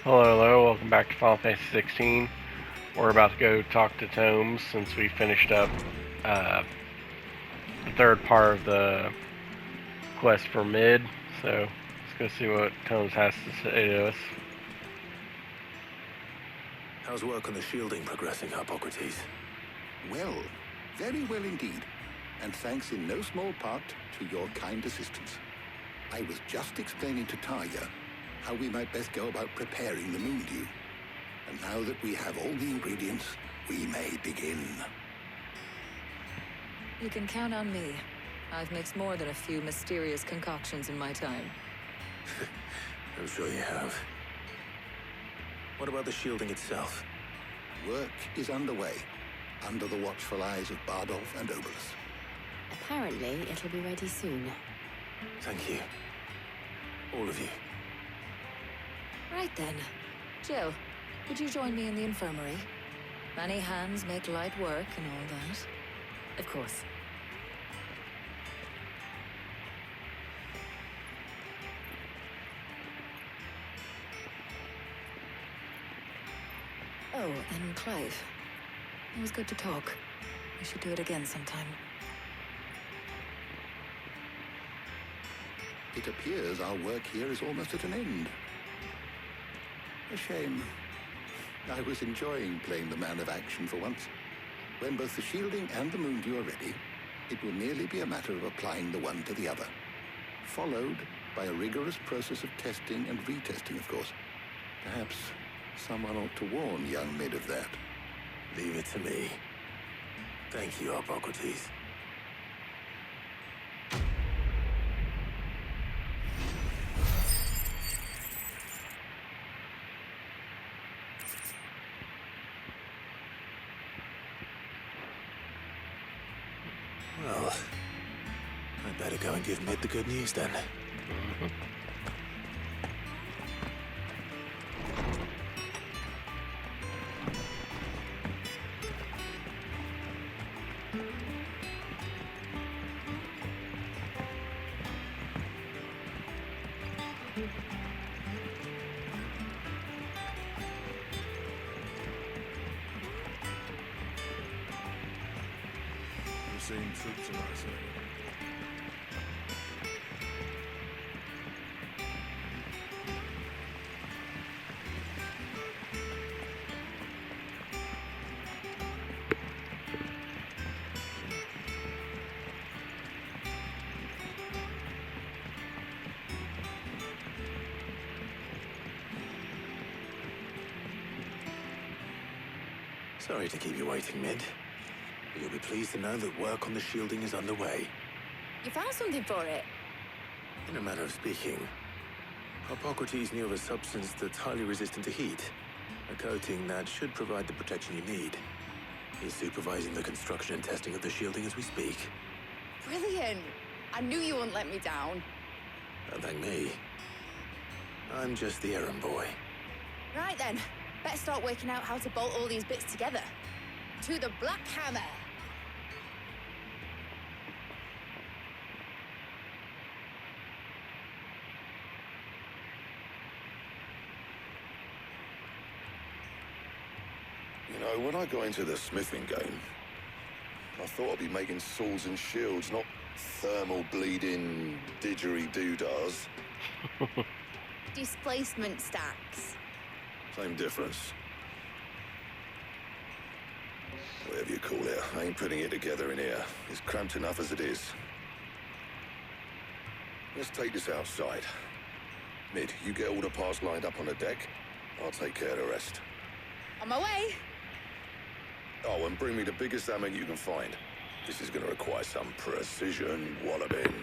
Hello, hello, welcome back to Final Fantasy 16. We're about to go talk to Tomes since we finished up the third part of the quest for Mid. So let's go see what Tomes has to say to us. How's work on the shielding progressing, Hippocrates? Well, very well indeed. And thanks in no small part to your kind assistance. I was just explaining to Tarja how we might best go about preparing the moon dew. And now that we have all the ingredients, we may begin. You can count on me. I've mixed more than a few mysterious concoctions in my time. I'm sure you have. What about the shielding itself? Work is underway, under the watchful eyes of Bardolph and Obolus. Apparently, it'll be ready soon. Thank you. All of you. Right then. Jill, would you join me in the infirmary? Many hands make light work and all that. Of course. Oh, and Clive. It was good to talk. We should do it again sometime. It appears our work here is almost at an end. A shame. I was enjoying playing the man of action for once. When both the shielding and the moon dew are ready, it will merely be a matter of applying the one to the other. Followed by a rigorous process of testing and retesting, of course. Perhaps someone ought to warn young Mid of that. Leave it to me. Thank you, Hippocrates. Well, I'd better go and give Mid the good news then. We're seeing troops arising. Sorry to keep you waiting, Mid. But you'll be pleased to know that work on the shielding is underway. You found something for it? In a manner of speaking, Hippocrates knew of a substance that's highly resistant to heat. A coating that should provide the protection you need. He's supervising the construction and testing of the shielding as we speak. Brilliant! I knew you wouldn't let me down. Don't thank me. I'm just the errand boy. Right then, better start working out how to bolt all these bits together. To the Black Hammer! You know, when I got into the smithing game, I thought I'd be making swords and shields, not thermal bleeding didgeridoo-dahs. Displacement stacks. Same difference. Whatever you call it, I ain't putting it together in here. It's cramped enough as it is. Let's take this outside. Mid, you get all the parts lined up on the deck. I'll take care of the rest. On my way! Oh, and bring me the biggest hammer you can find. This is gonna require some precision walloping.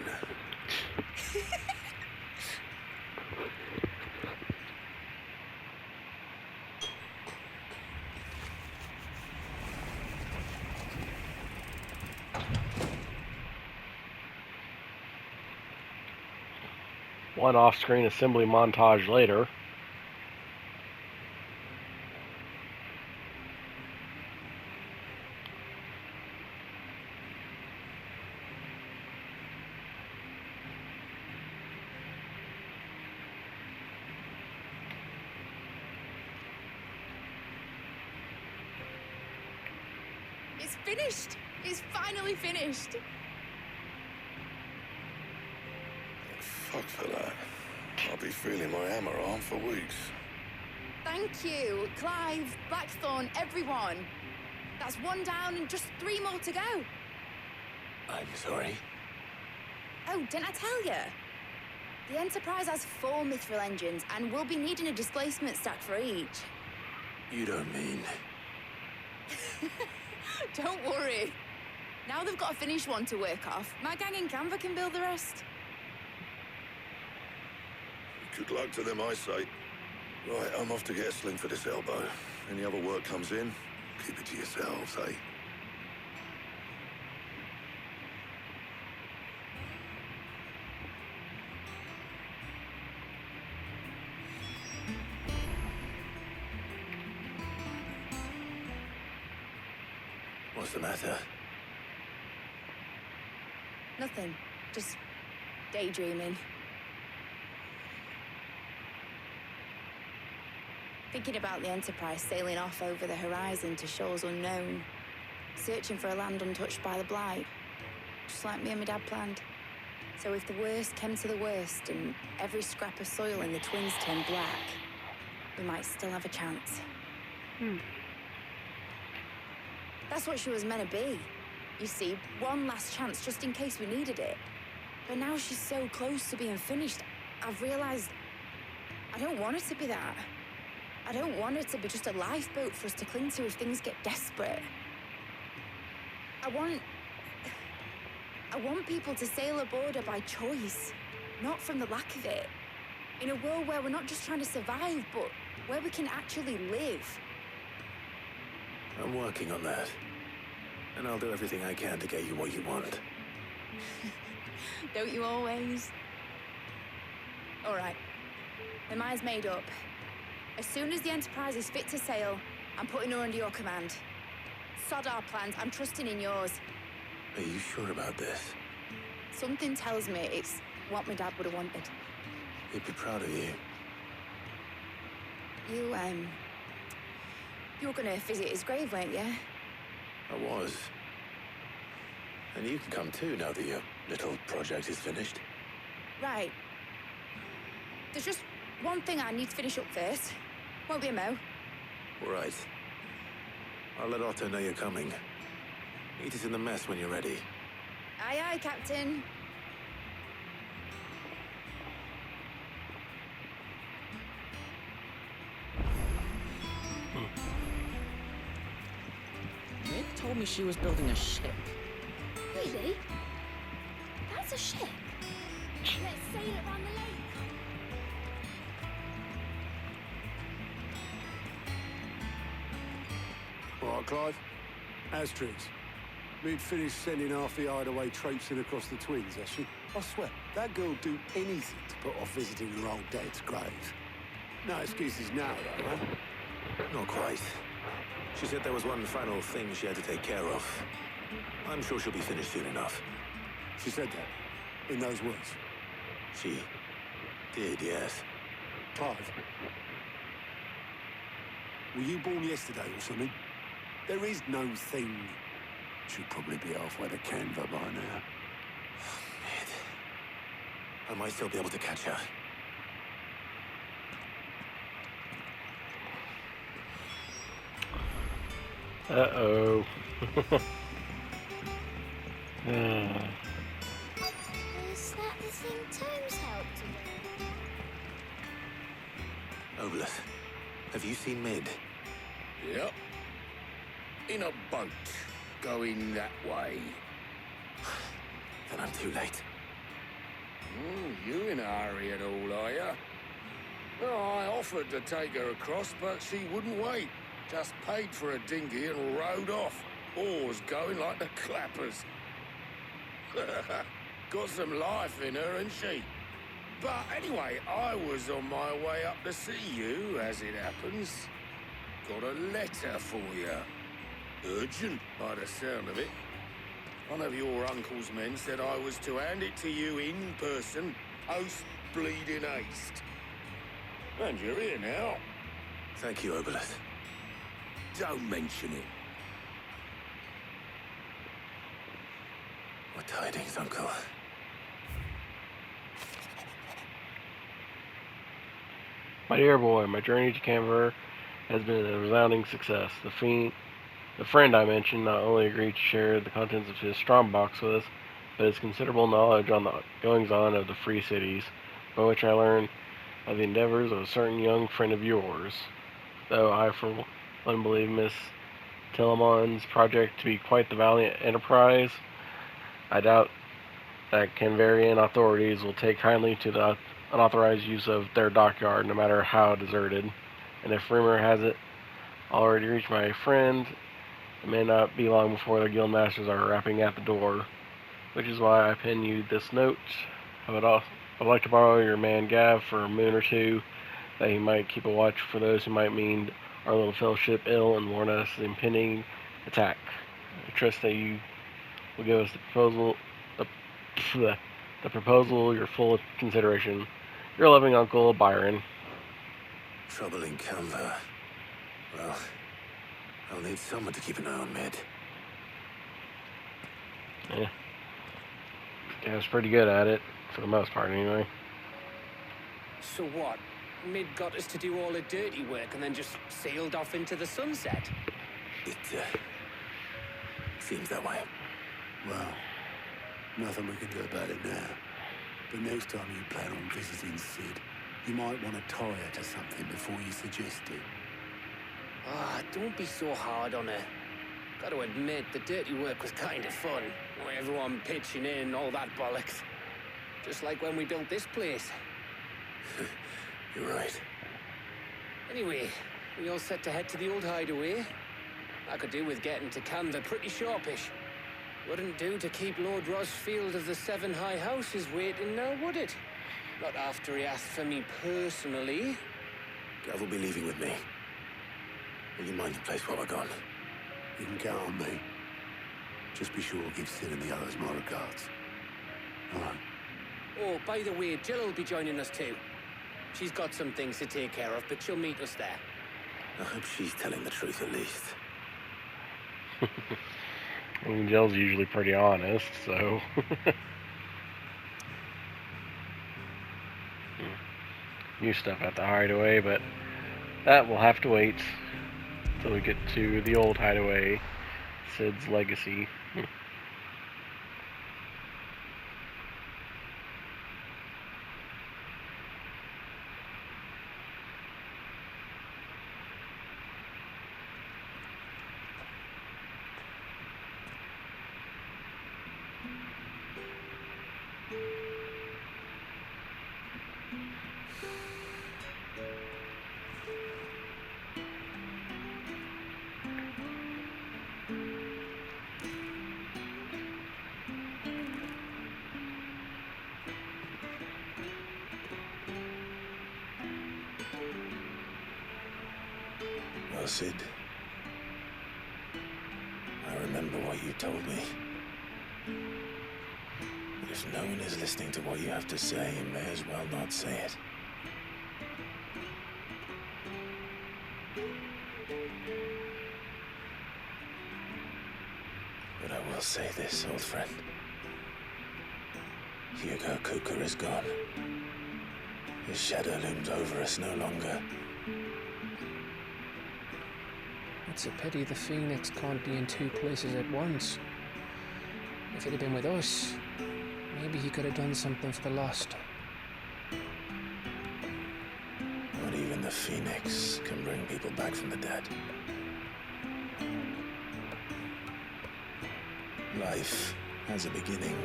One off-screen assembly montage later. It's finished! It's finally finished! Fuck for that. I'll be feeling my hammer arm for weeks. Thank you, Clive, Blackthorn, everyone. That's one down and just 3 more to go. I'm sorry. Oh, didn't I tell you? The Enterprise has 4 mithril engines, and we'll be needing a displacement stack for each. You don't mean... Don't worry. Now they've got a finished one to work off, my gang in Canva can build the rest. Good luck to them, I say. Right, I'm off to get a sling for this elbow. Any other work comes in, keep it to yourselves, eh? What's the matter? Nothing. Just daydreaming. Thinking about the Enterprise sailing off over the horizon to shores unknown, searching for a land untouched by the Blight, just like me and my dad planned. So if the worst came to the worst and every scrap of soil in the Twins turned black, we might still have a chance. That's what she was meant to be. You see, one last chance just in case we needed it. But now she's so close to being finished, I've realized I don't want her to be that. I don't want her to be just a lifeboat for us to cling to if things get desperate. I want people to sail aboard her by choice, not from the lack of it. In a world where we're not just trying to survive, but where we can actually live. I'm working on that. And I'll do everything I can to get you what you want. Don't you always? All right. My mind's made up. As soon as the Enterprise is fit to sail, I'm putting her under your command. Sod our plans, I'm trusting in yours. Are you sure about this? Something tells me it's what my dad would have wanted. He'd be proud of you. You were gonna visit his grave, weren't you? I was. And you can come too now that your little project is finished. Right. There's just one thing I need to finish up first. Won't be a mo. All right. I'll let Otto know you're coming. Meet us in the mess when you're ready. Aye, aye, Captain. Meg told me she was building a ship. Really? That's a ship. Let's sail it around the lake. All right, Clive. As tricks. We'd finished sending half the hideaway traipsing across the Twins, has she? I swear, that girl'd do anything to put off visiting her old dad's grave. No excuses now, though, huh? Not quite. She said there was one final thing she had to take care of. I'm sure she'll be finished soon enough. She said that, in those words. She did, yes. Clive, were you born yesterday or something? There is no thing. She'll probably be halfway to Canva by now. Mid. I might still be able to catch her. Uh-oh. Is that the thing Tomes helped with? Obelus, have you seen Mid? Yep. In a boat, going that way. Then I'm too late. You in a hurry at all, are you? Oh, I offered to take her across, but she wouldn't wait. Just paid for a dinghy and rowed off. Oars going like the clappers. Got some life in her, ain't she? But anyway, I was on my way up to see you, as it happens. Got a letter for you. Urgent, by the sound of it. One of your uncle's men said I was to hand it to you in person, post-bleeding haste. And you're here now. Thank you, Obelus. Don't mention it. What tidings, Uncle? My dear boy, my journey to Canver has been a resounding success. The friend I mentioned not only agreed to share the contents of his strongbox with us, but his considerable knowledge on the goings-on of the free cities, by which I learned of the endeavors of a certain young friend of yours. Though I, for one, believe Miss Telemon's project to be quite the valiant enterprise, I doubt that Canvarian authorities will take kindly to the unauthorized use of their dockyard, no matter how deserted. And if rumor has it already reached my friend, it may not be long before the guild masters are rapping at the door, which is why I pen you this note. I would like to borrow your man Gav for a moon or two, that he might keep a watch for those who might mean our little fellowship ill and warn us of the impending attack. I trust that you will give us the proposal your full consideration. Your loving uncle, Byron. Trouble in Canva. Well, I'll need someone to keep an eye on Mid. Yeah. Gav's pretty good at it, for the most part anyway. So what? Mid got us to do all the dirty work and then just sailed off into the sunset? It, seems that way. Well, nothing we can do about it now. But next time you plan on visiting Sid, you might want to tie her to something before you suggest it. Ah, don't be so hard on her. Got to admit, the dirty work was kind of fun. Everyone pitching in, all that bollocks. Just like when we built this place. You're right. Anyway, we all set to head to the old hideaway. I could do with getting to Canva pretty sharpish. Wouldn't do to keep Lord Rosfield of the Seven High Houses waiting now, would it? Not after he asked for me personally. Gav will be leaving with me. Will you mind the place while we're gone? You can count on me. Just be sure to give Sid and the others my regards. All right. Oh, by the way, Jill will be joining us too. She's got some things to take care of, but she'll meet us there. I hope she's telling the truth at least. I mean, Jill's usually pretty honest, so... New stuff at the hideaway, but that will have to wait until we get to the old hideaway, Sid's legacy. Well, Sid, I remember what you told me. But if no one is listening to what you have to say, you may as well not say it. But I will say this, old friend. Hugo Cooker is gone. His shadow looms over us no longer. It's a pity the Phoenix can't be in two places at once. If he'd have been with us, maybe he could have done something for the lost. Not even the Phoenix can bring people back from the dead. Life has a beginning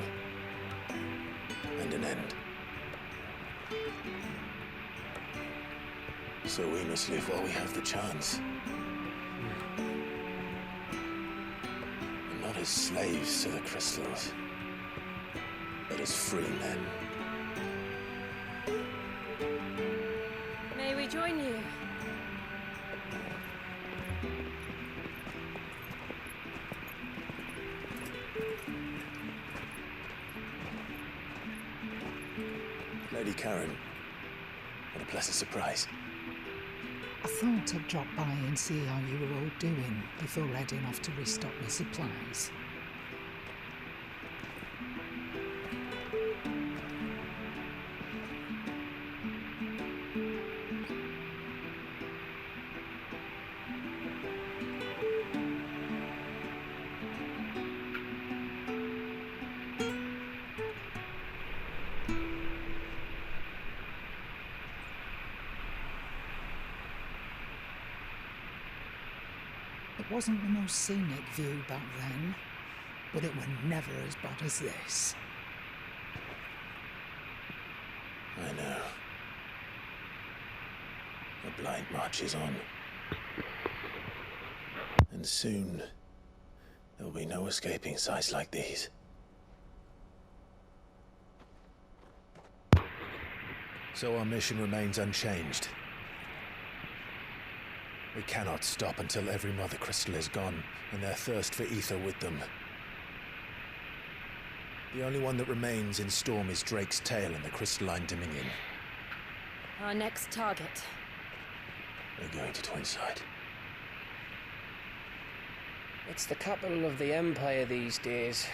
and an end. So we must live while we have the chance. And not as slaves to the crystals, but as free men. May we join you? Lady Karen, what a pleasant surprise. I thought I'd drop by and see how you were all doing before heading off to restock my supplies. Wasn't the most scenic view back then, but it were never as bad as this. I know. The blind march is on. And soon, there'll be no escaping sights like these. So our mission remains unchanged. We cannot stop until every Mother Crystal is gone, and their thirst for ether with them. The only one that remains in Storm is Drake's tail and the Crystalline Dominion. Our next target. We're going to Twinside. It's the capital of the Empire these days.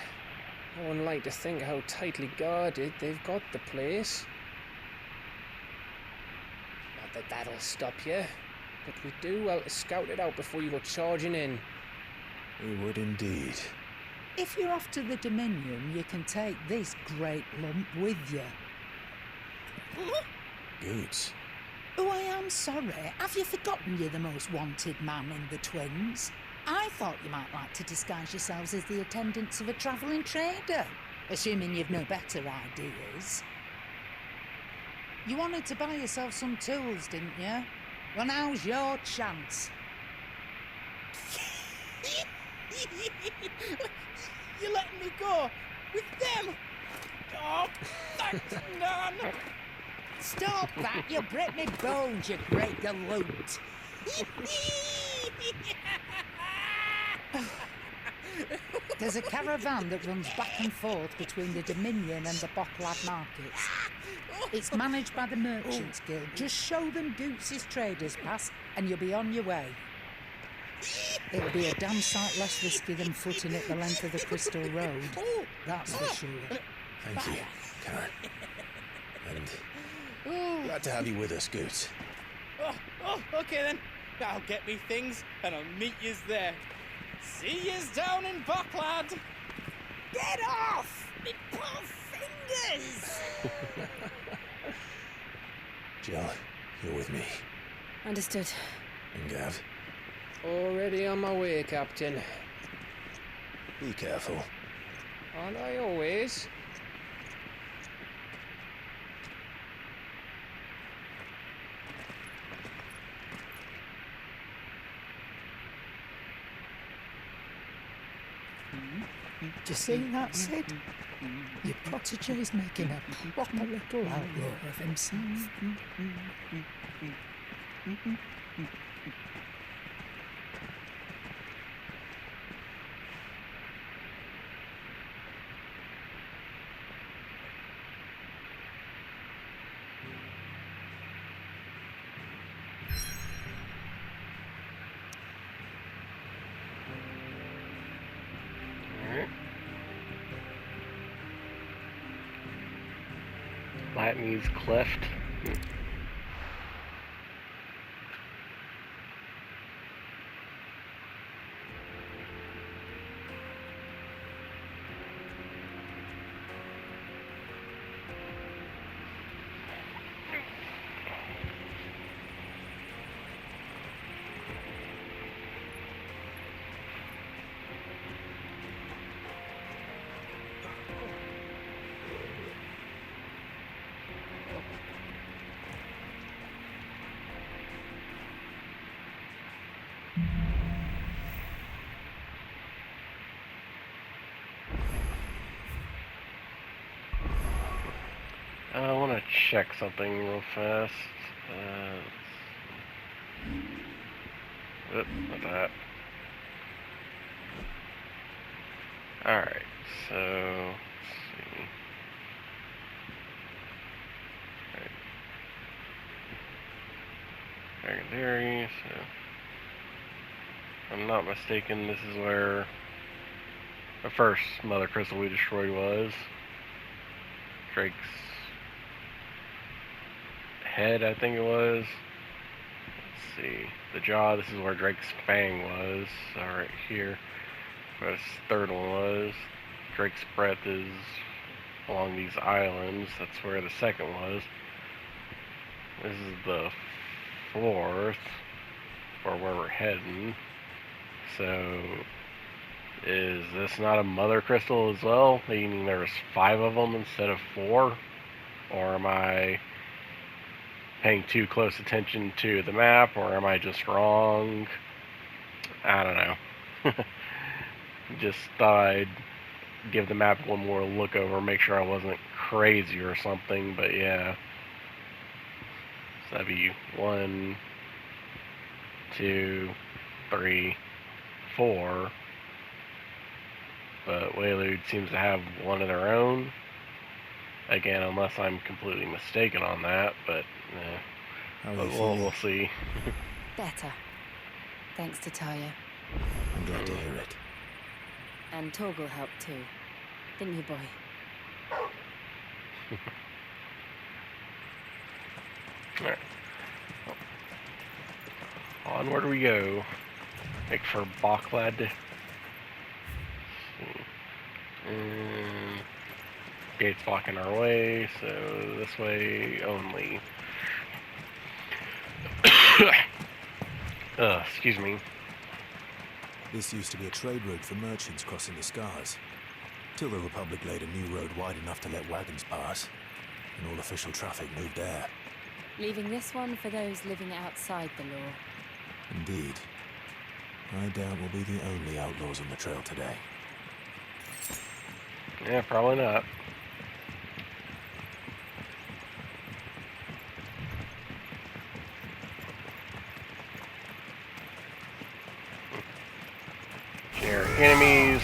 No one like to think how tightly guarded they've got the place. Not that that'll stop you, but we do well to scout it out before you go charging in. We would indeed. If you're off to the Dominion, you can take this great lump with you. Goots. Oh, I am sorry. Have you forgotten you're the most wanted man in the Twins? I thought you might like to disguise yourselves as the attendants of a travelling trader, assuming you've no better ideas. You wanted to buy yourself some tools, didn't you? Well, now's your chance. You're letting me go with them? Oh, thanks, Nan. Stop that! You'll break me bones, you great galoot. There's a caravan that runs back and forth between the Dominion and the Bocklad markets. It's managed by the Merchants Guild. Just show them Goots' traders pass and you'll be on your way. It'll be a damn sight less risky than footing it the length of the Crystal Road. That's for sure. Thank you, Karen. And glad to have you with us, Goots. Okay then. I'll get me things and I'll meet yous there. See yous down in Bocklad. Get off! Me poor fingers! Jill, you're with me. Understood. And Gav, Already on my way, Captain. be careful. Aren't I always? Do you see that, Sid? Your protege's making a proper little outlaw of himself. Latney's Cleft. I want to check something real fast. Not that. Alright, so let's see. Dragon Theory, so if I'm not mistaken, this is where the first Mother Crystal we destroyed was. Drake's head, I think it was. Let's see. The jaw, this is where Drake's fang was. Right here. Where his third one was. Drake's breath is along these islands. That's where the second was. This is the fourth, or where we're heading. So, is this not a mother crystal as well? Meaning there's 5 of them instead of 4? Or am I paying too close attention to the map, or am I just wrong? I don't know. Just thought I'd give the map one more look over, make sure I wasn't crazy or something, but yeah. So that'd be 1, 2, 3, 4. But Waylude seems to have one of their own. Again, unless I'm completely mistaken on that, but we'll see. Better. Thanks to Taya. I'm glad to hear it. And Torgal helped too. Didn't you, boy? Alright. Onward we go. Make for Bocklad. Gate's blocking our way, so this way only. Excuse me. This used to be a trade route for merchants crossing the Scars, till the Republic laid a new road wide enough to let wagons pass, and all official traffic moved there. Leaving this one for those living outside the law. Indeed. I doubt we'll be the only outlaws on the trail today. Yeah, probably not. Generic enemies.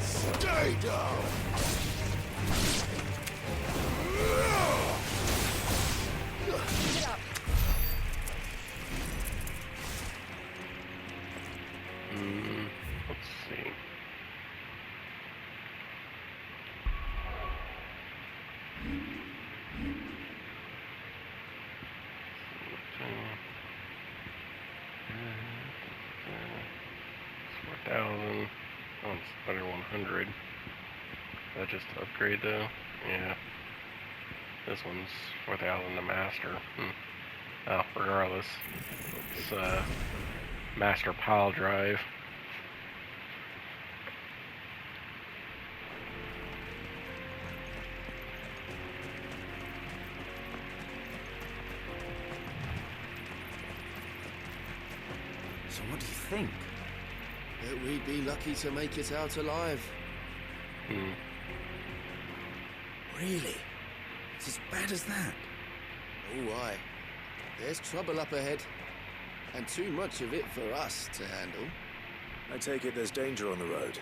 Stay down. Let's see. It's 4,000. Oh, it's under 100. That just to upgrade though? Yeah. This one's 4,000 to master. Oh, regardless. It's master pile drive. So what do you think? That we'd be lucky to make it out alive. Really? It's as bad as that? Oh, aye. There's trouble up ahead. And too much of it for us to handle. I take it there's danger on the road.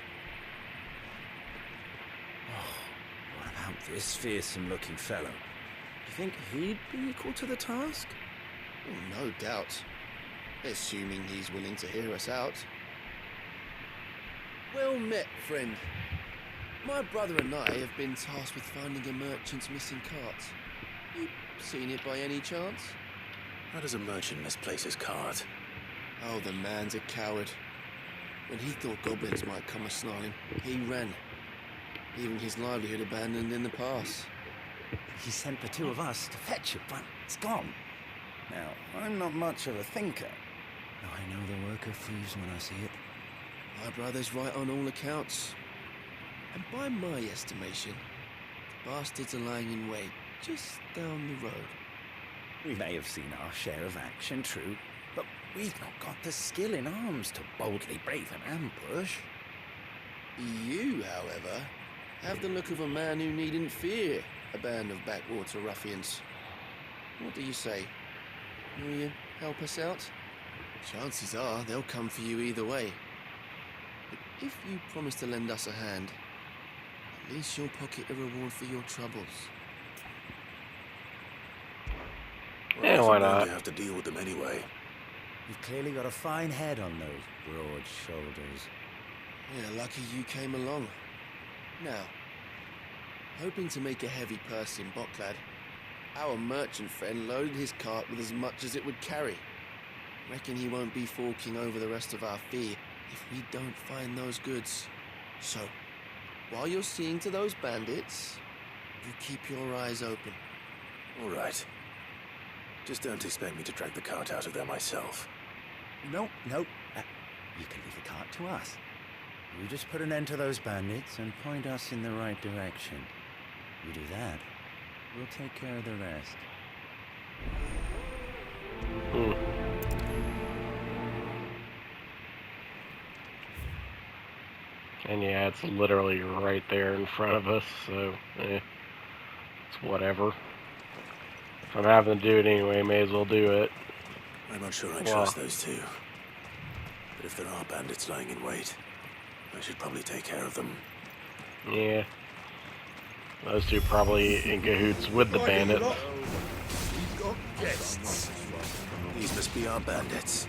Oh, what about this fearsome-looking fellow? You think he'd be equal to the task? Oh, no doubt. Assuming he's willing to hear us out. Well met, friend. My brother and I have been tasked with finding a merchant's missing cart. You seen it by any chance? How does a merchant misplace his cart? Oh, the man's a coward. When he thought goblins might come a-snarling, he ran, leaving his livelihood abandoned in the pass. He sent the two of us to fetch it, but it's gone. Now, I'm not much of a thinker. I know the work of thieves when I see it. My brother's right on all accounts. And by my estimation, the bastards are lying in wait just down the road. We may have seen our share of action, true, but we've not got the skill in arms to boldly brave an ambush. You, however, have the look of a man who needn't fear a band of backwater ruffians. What do you say? Will you help us out? Chances are they'll come for you either way. But if you promise to lend us a hand, at least you'll pocket a reward for your troubles. Yeah, why not? You have to deal with them anyway. You've clearly got a fine head on those broad shoulders. Yeah, lucky you came along. Now, hoping to make a heavy purse in Bocklad, our merchant friend loaded his cart with as much as it would carry. Reckon he won't be forking over the rest of our fee if we don't find those goods. So, while you're seeing to those bandits, you keep your eyes open. All right. Just don't expect me to drag the cart out of there myself. No. You can leave the cart to us. You just put an end to those bandits and point us in the right direction. You do that, we'll take care of the rest. And yeah, it's literally right there in front of us, so it's whatever. If I'm having to do it anyway, may as well do it. I'm not sure I trust those two. But if there are bandits lying in wait, I should probably take care of them. Yeah. Those two probably in cahoots with the bandits. We've got guests. These must be our bandits.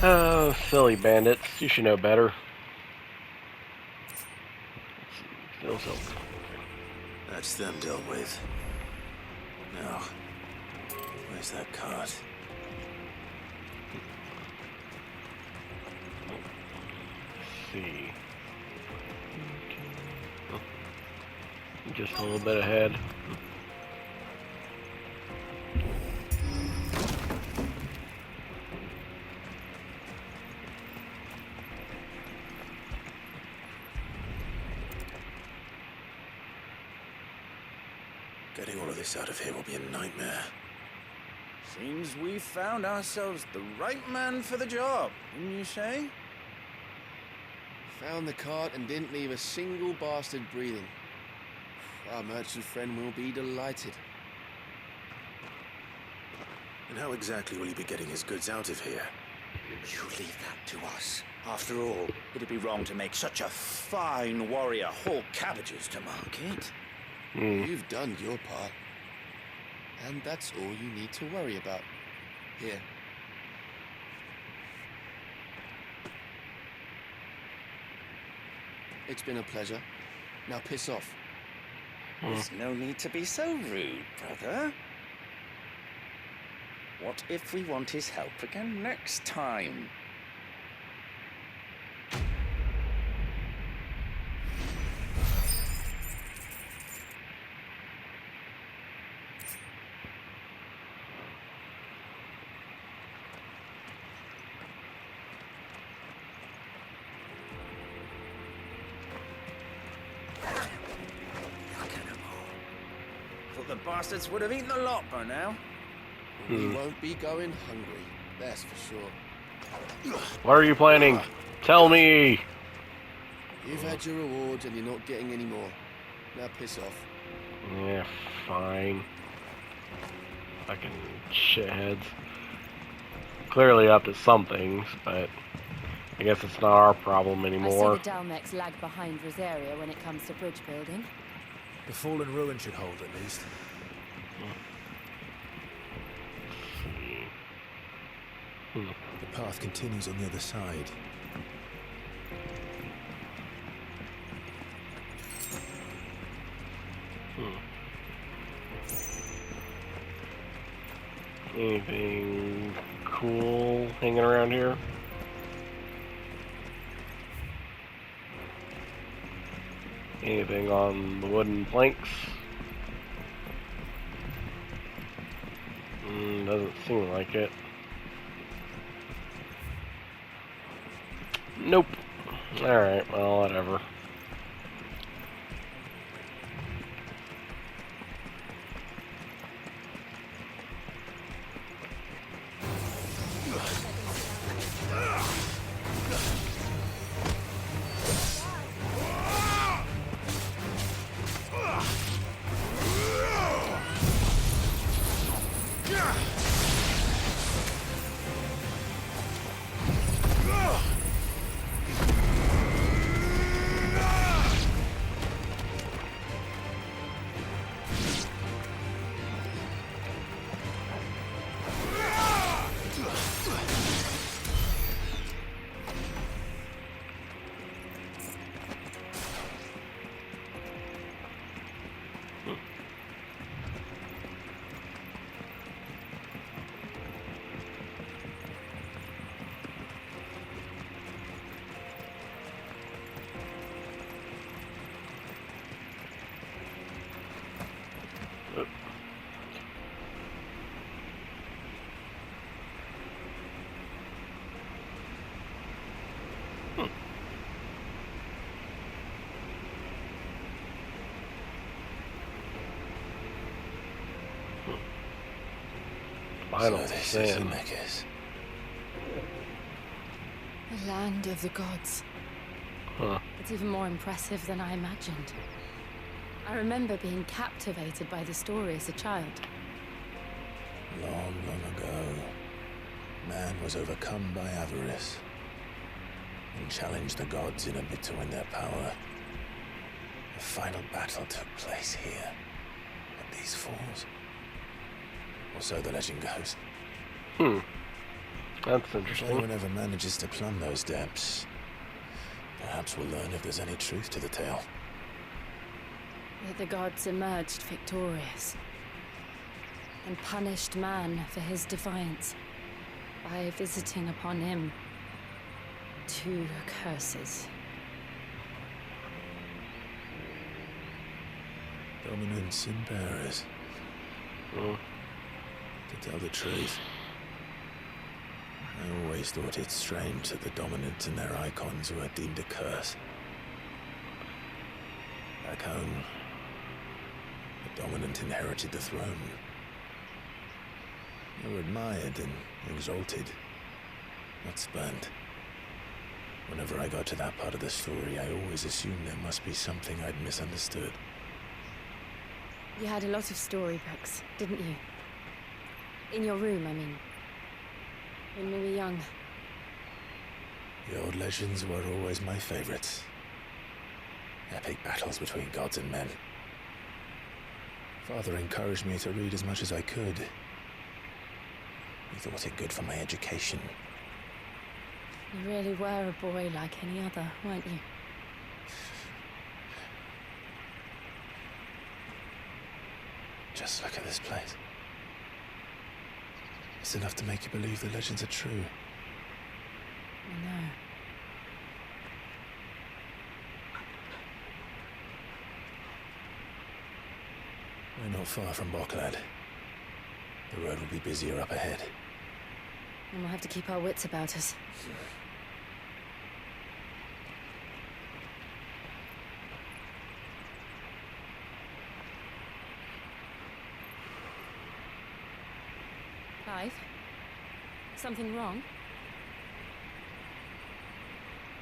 Oh, silly bandits. You should know better. Still so. That's them dealt with. Now, where's that cart? Let's see. Just a little bit ahead. Getting all of this out of here will be a nightmare. Seems we've found ourselves the right man for the job, wouldn't you say? Found the cart and didn't leave a single bastard breathing. Our merchant friend will be delighted. And how exactly will he be getting his goods out of here? You leave that to us. After all, it'd be wrong to make such a fine warrior haul cabbages to market. You've done your part. And that's all you need to worry about. Here. It's been a pleasure. Now piss off. There's no need to be so rude, brother. What if we want his help again next time? The bastards would have eaten the lot by now. We won't be going hungry, that's for sure. What are you planning? Tell me! You've had your rewards and you're not getting any more. Now piss off. Yeah, fine. Fucking shitheads. Clearly up to some things, but I guess it's not our problem I anymore. see the Dalmecs lag behind Rosaria when it comes to bridge building. The fallen ruin should hold, at least. The path continues on the other side. Anything cool hanging around here? Anything on the wooden planks? Doesn't seem like it. Nope. Alright, well, whatever. So this is Zemeckis. The land of the gods. Huh. It's even more impressive than I imagined. I remember being captivated by the story as a child. Long, long ago, man was overcome by avarice and challenged the gods in a bid to win their power. The final battle took place here, at these falls. Or so the legend goes. That's interesting. If anyone ever manages to plumb those depths, perhaps we'll learn if there's any truth to the tale. That the gods emerged victorious and punished man for his defiance by visiting upon him 2 curses. Dominant sin bearers. To tell the truth, I always thought it strange that the dominant and their icons were deemed a curse. Back home, the dominant inherited the throne. They were admired and exalted, not spurned. Whenever I got to that part of the story, I always assumed there must be something I'd misunderstood. You had a lot of storybooks, didn't you? In your room, I mean. When we were young. The old legends were always my favorites. Epic battles between gods and men. Father encouraged me to read as much as I could. He thought it good for my education. You really were a boy like any other, weren't you? Just look at this place. It's enough to make you believe the legends are true. I know. We're not far from Boklad. The road will be busier up ahead. And we'll have to keep our wits about us. Clive? Something wrong?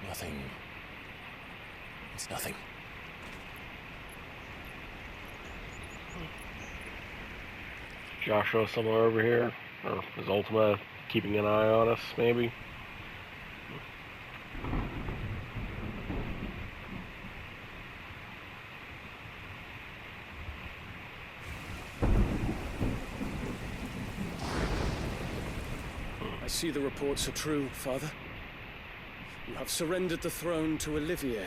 Nothing. It's nothing. Joshua somewhere over here? Or is Ultima keeping an eye on us, maybe? I see the reports are true, Father. You have surrendered the throne to Olivier.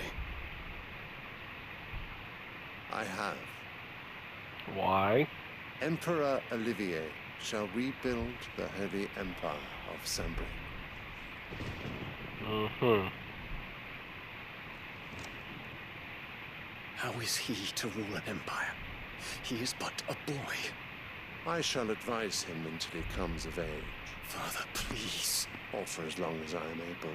I have. Why? Emperor Olivier shall rebuild the Holy Empire of Sambre. Mm-hmm. How is he to rule an empire? He is but a boy. I shall advise him until he comes of age. Father, please. Or for as long as I am able.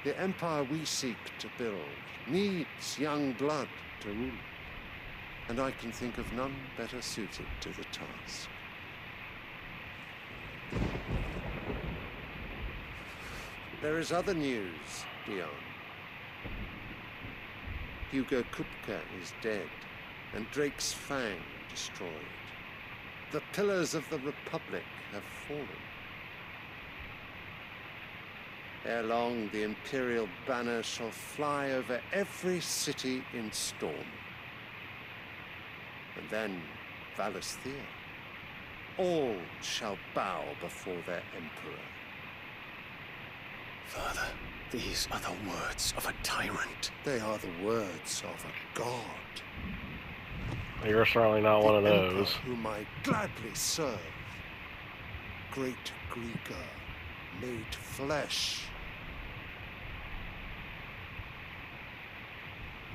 The empire we seek to build needs young blood to rule it, and I can think of none better suited to the task. There is other news, Dion. Hugo Kupka is dead, and Drake's Fang destroyed. The pillars of the Republic have fallen. Ere long, the Imperial banner shall fly over every city in Storm. And then, Valisthea. All shall bow before their Emperor. Father, these are the words of a tyrant. They are the words of a god. You're certainly not one of those. Emperor whom I gladly serve. Great Grieger, made flesh.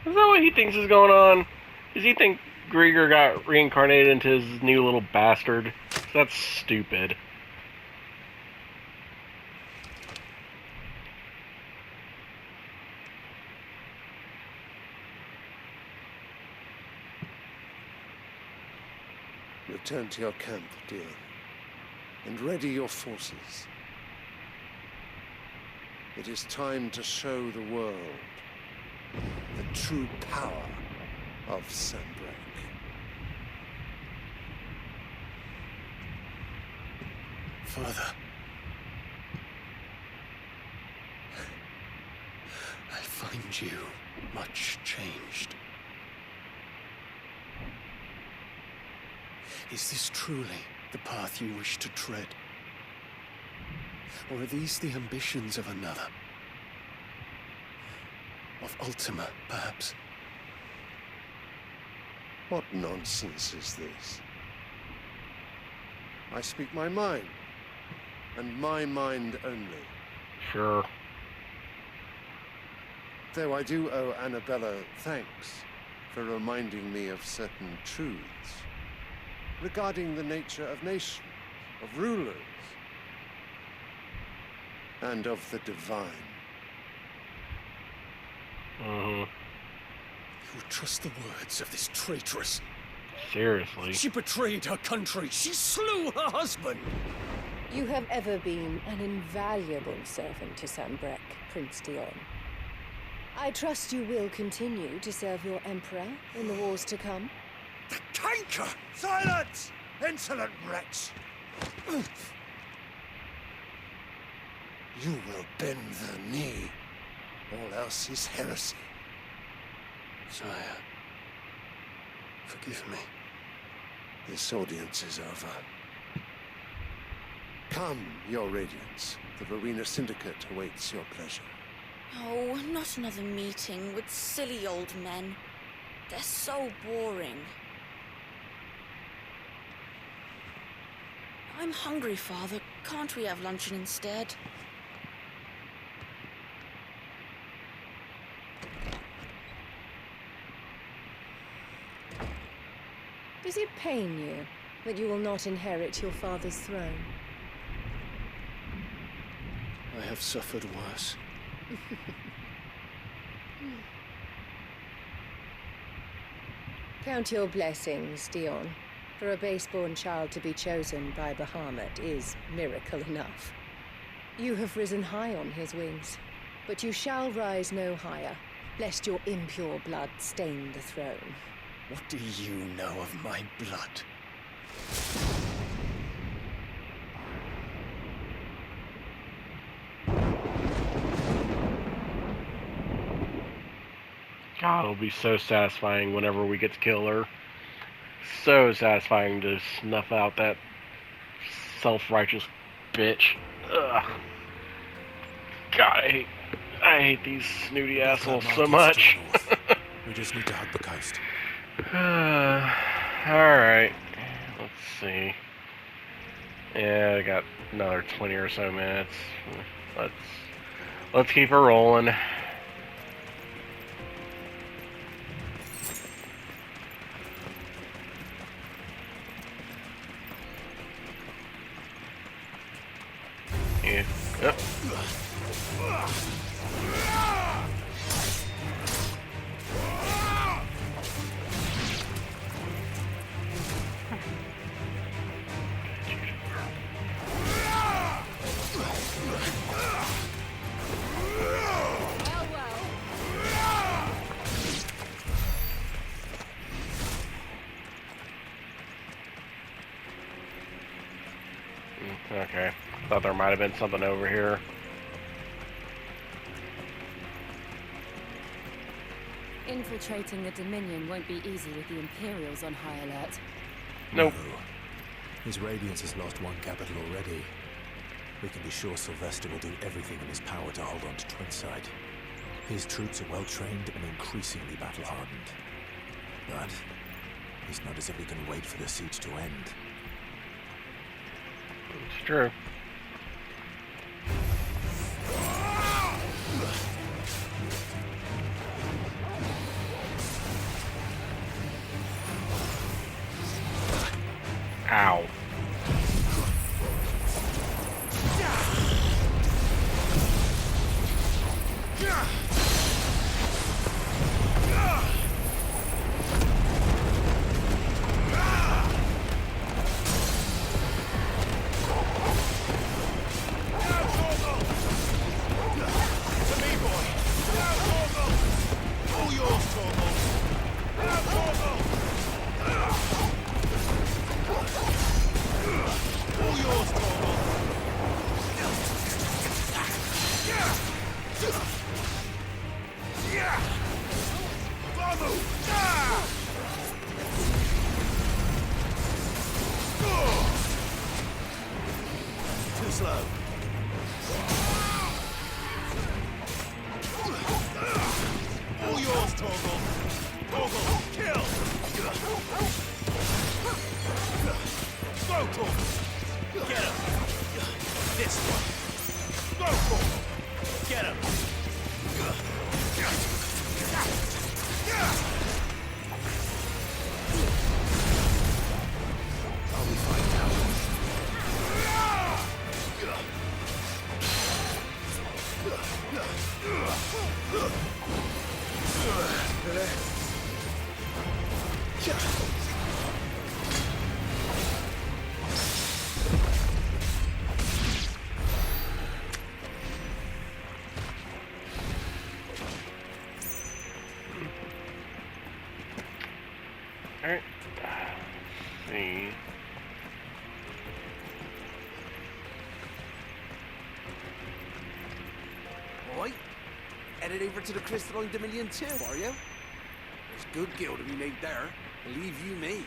Is that what he thinks is going on? Does he think Grieger got reincarnated into his new little bastard? That's stupid. Return to your camp, Dion, and ready your forces. It is time to show the world the true power of Sanbreak. Father, I find you much changed. Is this truly the path you wish to tread? Or are these the ambitions of another? Of Ultima, perhaps? What nonsense is this? I speak my mind, and my mind only. Sure. Though I do owe Annabella thanks for reminding me of certain truths regarding the nature of nations, of rulers, and of the divine. Mm-hmm. You would trust the words of this traitress? Seriously. She betrayed her country. She slew her husband. You have ever been an invaluable servant to Sanbreque, Prince Dion. I trust you will continue to serve your Emperor in the wars to come. The canker! Silence! Insolent wretch! You will bend the knee. All else is heresy. Sire, forgive me. This audience is over. Come, your Radiance. The Verena Syndicate awaits your pleasure. Oh, not another meeting with silly old men. They're so boring. I'm hungry, Father. Can't we have luncheon instead? Does it pain you that you will not inherit your father's throne? I have suffered worse. Count your blessings, Dion. For a base-born child to be chosen by Bahamut is miracle enough. You have risen high on his wings, but you shall rise no higher, lest your impure blood stain the throne. What do you know of my blood? God, it'll be so satisfying whenever we get to kill her. So satisfying to snuff out that self-righteous bitch. Ugh. God, I hate these snooty assholes so much. We just need to hug the coast. Alright. Let's see. Yeah, I got another 20 or so minutes. Let's keep her rolling. Yeah. Yep. Okay. Thought there might have been something over here. Infiltrating the Dominion won't be easy with the Imperials on high alert. Nope. No. His Radiance has lost one capital already. We can be sure Sylvester will do everything in his power to hold on to Twinside. His troops are well trained and increasingly battle-hardened. But it's not as if we can wait for the siege to end. It's true. Ow. Too slow. All yours, Torgal. Torgal, kill! Go, Torgal! Get him! This one! Go, Torgal! Get him! I'll be fine now. Alright. Let's see. Right. Headed over to the Crystalline Dominion too, are you? There's good gil to be made there. Believe you me.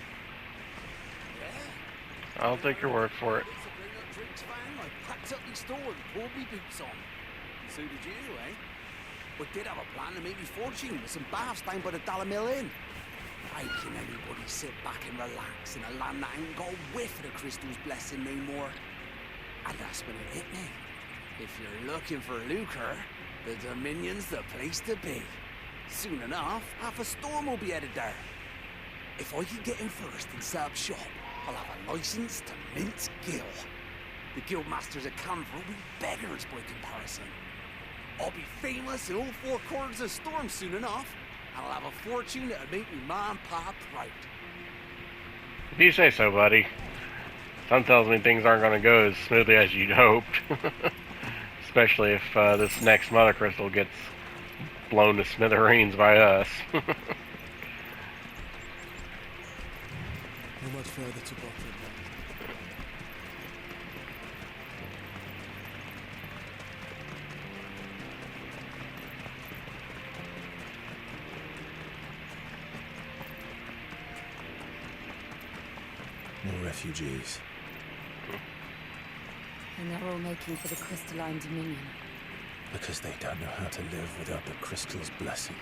I'll take your word for it. I packed up my store and pulled me boots on. And so did you, eh? We did have a plan to make me fortune with some baths down by the Dollar Mill Inn. How can anybody sit back and relax in a land that ain't got a whiff of the crystal's blessing no more? And that's when it hit me. If you're looking for lucre, the Dominion's the place to be. Soon enough, half a storm will be headed there. If I can get in first and set up shop, I'll have a license to mint gil. The guildmasters at Canver will be beggars by comparison. I'll be famous in all four corners of Storm soon enough. I'll have a fortune that'll make me ma and pa proud. If you say so, buddy. Something tells me things aren't going to go as smoothly as you'd hoped. Especially if this next Mother Crystal gets blown to smithereens by us. further to Bottom. More refugees. And they're all making for the crystalline dominion. Because they don't know how to live without the crystal's blessing.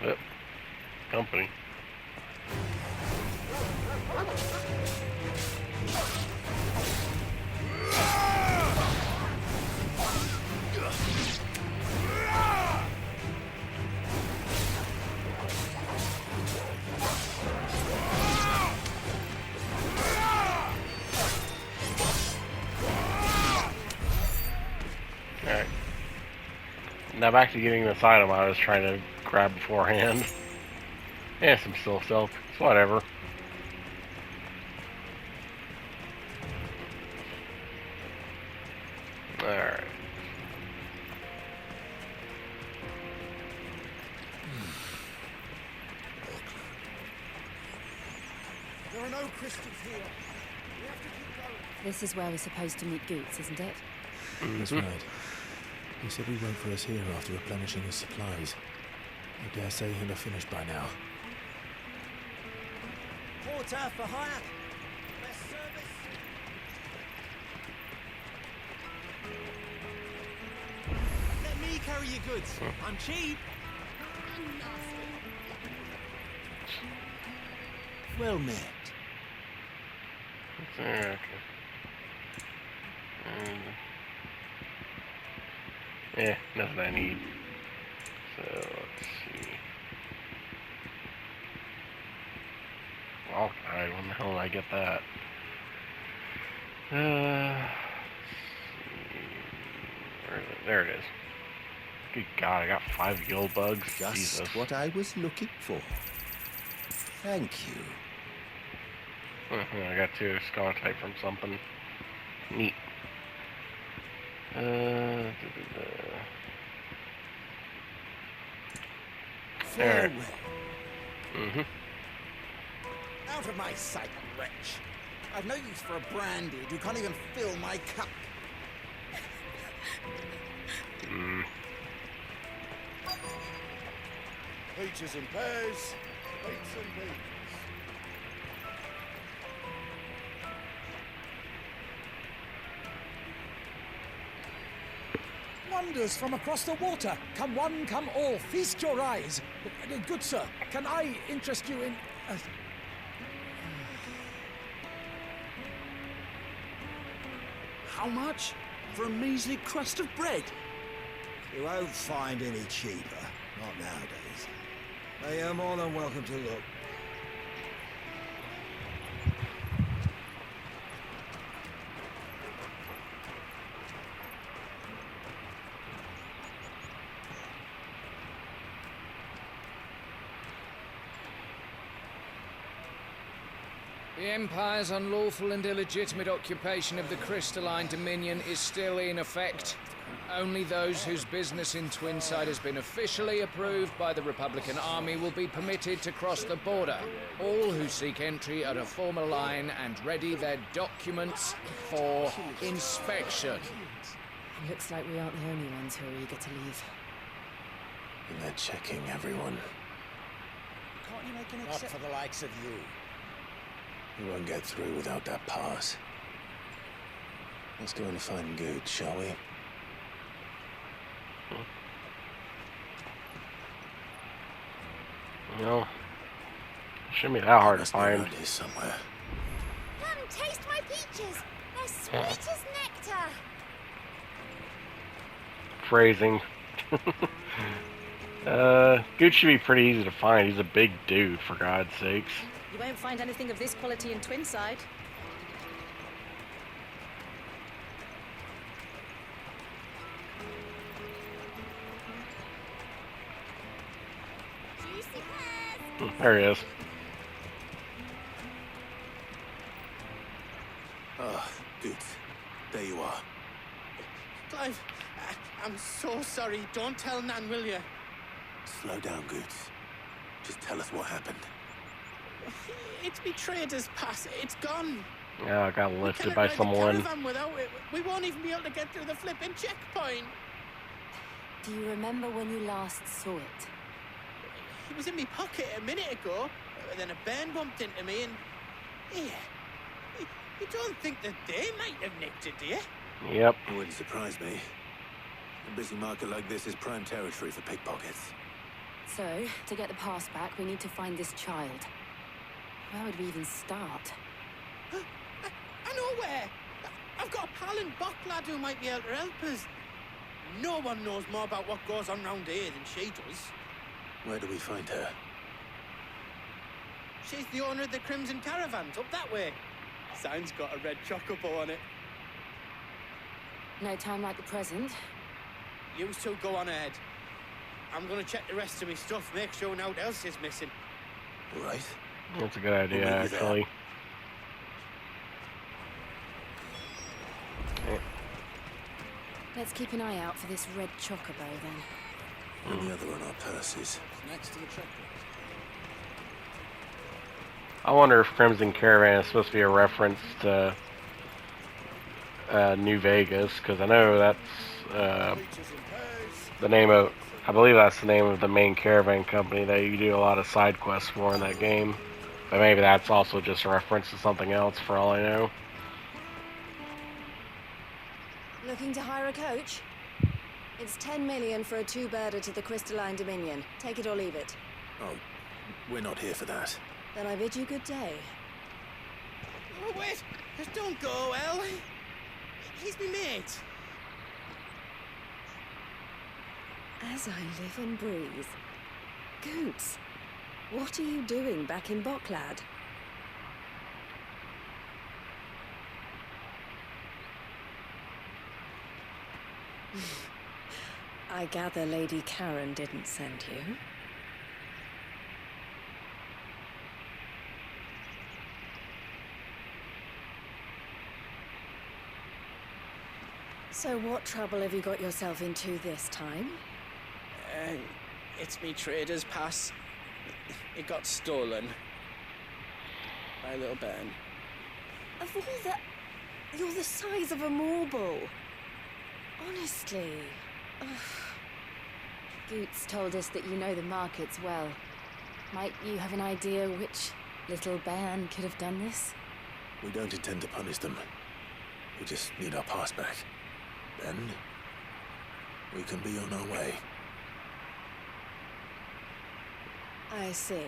Yep. Company. Alright. Now back to getting this item I was trying to grab beforehand. Yeah, some still self. It's whatever. Alright. There are no crystals here. We have to keep going. This is where we're supposed to meet Goots, isn't it? That's right. He said he'd wait for us here after replenishing his supplies. I dare say he'll have finished by now. Porter for hire. Best service. Let me carry your goods. I'm cheap. Well met. Okay. Yeah, nothing I need. So, let's see. Alright, when the hell did I get that? Let's see. Where is it? There it is. Good God, I got 5 guild bugs. Just Jesus. what I was looking for. Thank you. I got 2 skull type from something. Neat. Farewell. Mm-hmm. Out of my sight, wretch. I've no use for a brandy who can't even fill my cup. Peaches and pears, beets and beans. Wonders from across the water. Come one, come all. Feast your eyes. Good sir, can I interest you in... How much? For a measly crust of bread? You won't find any cheaper. Not nowadays. But you're more than welcome to look. The Empire's unlawful and illegitimate occupation of the crystalline dominion is still in effect. Only those whose business in Twinside has been officially approved by the Republican Army will be permitted to cross the border. All who seek entry are to form a line and ready their documents for inspection. Looks like we aren't the only ones who are eager to leave. And they're checking everyone. Can't you make an Not for the likes of you. We won't get through without that pass. Let's go and find Good, shall we? No. Shouldn't be that hard to find. Around here somewhere. Come, taste my peaches. They're sweet as nectar. Phrasing. Good should be pretty easy to find. He's a big dude, for God's sakes. You won't find anything of this quality in Twinside. There he is. Ah, good. There you are. Clive, I'm so sorry. Don't tell Nan, will you? Slow down, Goots. Just tell us what happened. It's me trader's pass. It's gone. Yeah, I got We lifted can't by ride someone. the caravan without it. We won't even be able to get through the flipping checkpoint. Do you remember when you last saw it? It was in my pocket a minute ago. Then a bairn bumped into me and... Yeah. You don't think that they might have nicked it, do you? Yep. It wouldn't surprise me. A busy market like this is prime territory for pickpockets. So, to get the pass back, we need to find this child. Where would we even start? I know where! I've got a pal in Bocklad who might be able to help us. No one knows more about what goes on round here than she does. Where do we find her? She's the owner of the Crimson Caravans, up that way. Sign's got a red chocobo on it. No time like the present. You two go on ahead. I'm gonna check the rest of my stuff, make sure naught else is missing. Right. That's a good idea, actually. Okay. Let's keep an eye out for this red chocobo, then. And the other on our purses. Next to the checkpoint. I wonder if Crimson Caravan is supposed to be a reference to New Vegas, because I know that's the name of, I believe that's the name of the main caravan company that you do a lot of side quests for in that game. But maybe that's also just a reference to something else, for all I know. Looking to hire a coach? It's 10 million for a two-birder to the Crystalline Dominion. Take it or leave it. Oh, we're not here for that. Then I bid you good day. Oh, wait! Don't go, El. He's me mate. As I live and breathe. Goots, what are you doing back in Bocklad? I gather Lady Karen didn't send you. So what trouble have you got yourself into this time? It's me trader's pass. It got stolen. By a little bairn. Of all the... You're the size of a marble. Honestly. Ugh. Goots told us that you know the markets well. Might you have an idea which little bairn could have done this? We don't intend to punish them. We just need our pass back. Then, we can be on our way. I see.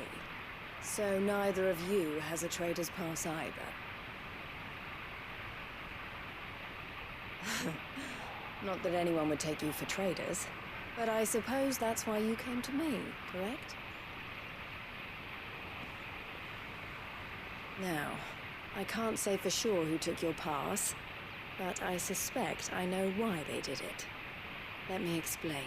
So neither of you has a trader's pass either. Not that anyone would take you for traders, but I suppose that's why you came to me, correct? Now, I can't say for sure who took your pass, but I suspect I know why they did it. Let me explain.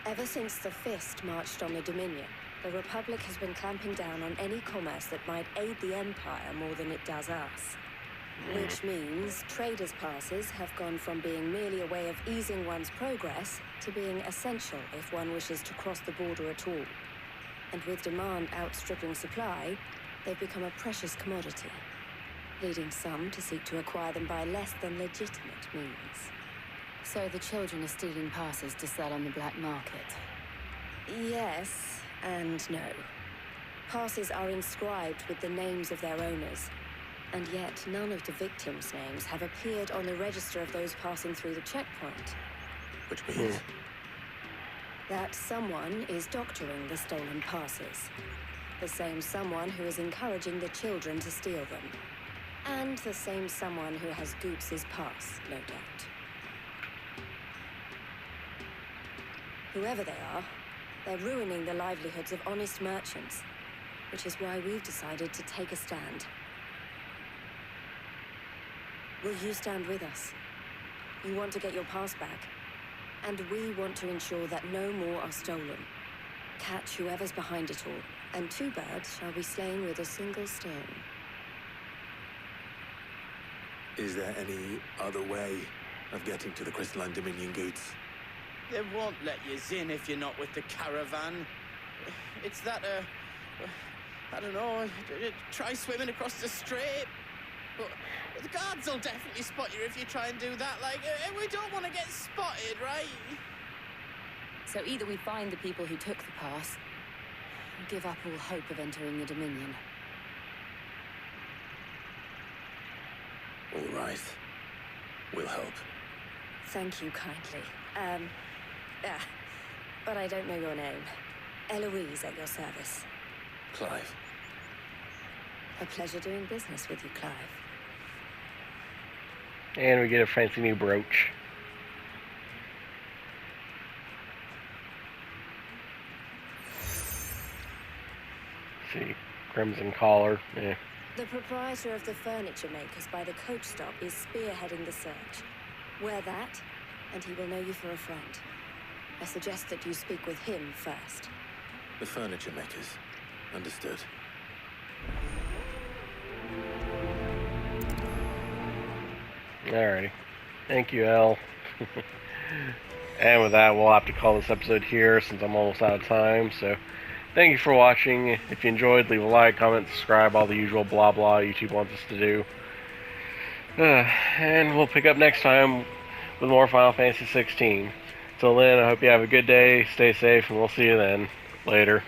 Ever since the Fist marched on the Dominion, the Republic has been clamping down on any commerce that might aid the Empire more than it does us. Which means traders' passes have gone from being merely a way of easing one's progress to being essential if one wishes to cross the border at all. And with demand outstripping supply, they've become a precious commodity, leading some to seek to acquire them by less than legitimate means. So the children are stealing passes to sell on the black market? Yes and no. Passes are inscribed with the names of their owners, and yet none of the victims' names have appeared on the register of those passing through the checkpoint. Which means? That someone is doctoring the stolen passes. The same someone who is encouraging the children to steal them. And the same someone who has Goots' pass, no doubt. Whoever they are, they're ruining the livelihoods of honest merchants, which is why we've decided to take a stand. Will you stand with us? You want to get your pass back, and we want to ensure that no more are stolen. catch whoever's behind it all, and 2 birds shall be slain with a single stone. Is there any other way of getting to the Crystalline Dominion, Goots? They won't let you in if you're not with the caravan. It's that, I don't know, try swimming across the strait. But the guards will definitely spot you if you try and do that. Like, we don't want to get spotted, right? So either we find the people who took the pass, or give up all hope of entering the Dominion. All right. We'll help. Thank you kindly. But I don't know your name. Eloise at your service. Clive. A pleasure doing business with you, Clive. And we get a fancy new brooch. See, crimson collar. Yeah. The proprietor of the furniture makers by the coach stop is spearheading the search. Wear that, and he will know you for a friend. I suggest that you speak with him first. The furniture makers. Understood. Alrighty. Thank you, Elle. And with that, we'll have to call this episode here since I'm almost out of time. So, thank you for watching. If you enjoyed, leave a like, comment, subscribe, all the usual blah blah YouTube wants us to do. And we'll pick up next time with more Final Fantasy XVI. Till then, I hope you have a good day, stay safe, and we'll see you then. Later.